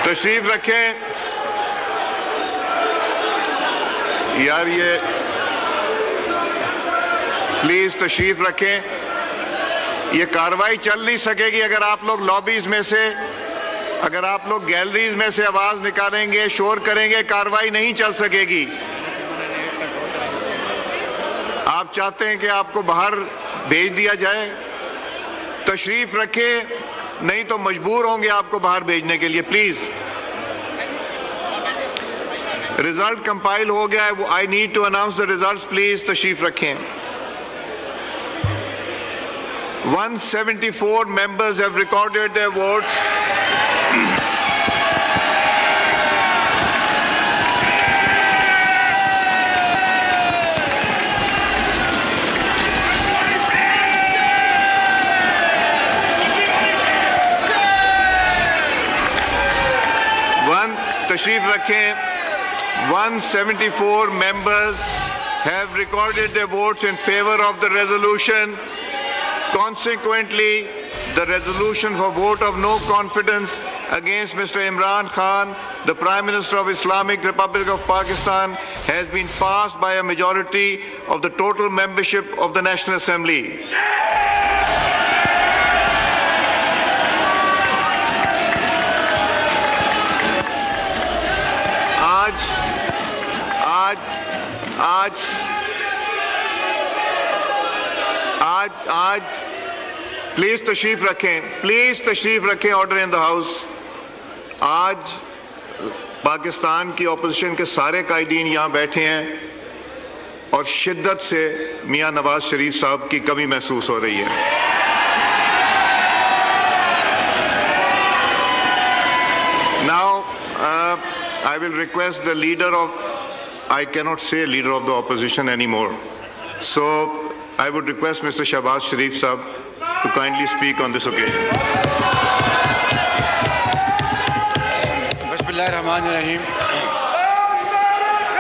तशरीफ रखें यार, ये प्लीज तशरीफ रखें। ये कार्रवाई चल नहीं सकेगी अगर आप लोग लॉबीज में से, अगर आप लोग गैलरीज में से आवाज निकालेंगे, शोर करेंगे, कार्रवाई नहीं चल सकेगी। आप चाहते हैं कि आपको बाहर भेज दिया जाए? तशरीफ रखें, नहीं तो मजबूर होंगे आपको बाहर भेजने के लिए। प्लीज, रिजल्ट कंपाइल हो गया है, I need to announce the results. Please तशरीफ रखें। 174 members have recorded their votes. तशरीफ रखें। 174 members have recorded their votes in favor of the resolution. Consequently, the resolution for vote of no confidence against Mr. Imran Khan, the Prime Minister of Islamic Republic of Pakistan, has been passed by a majority of the total membership of the National Assembly. आज please तशरीफ रखें, please तशरीफ रखें। Order in the house. आज पाकिस्तान की opposition के सारे कायदीन यहाँ बैठे हैं और शिद्दत से मियां नवाज शरीफ साहब की कमी महसूस हो रही है। Now I will request the leader of, I cannot say leader of the opposition anymore, so I would request Mr. Shehbaz Sharif Sahab to kindly speak on this occasion. Bismillahirrahmanirrahim.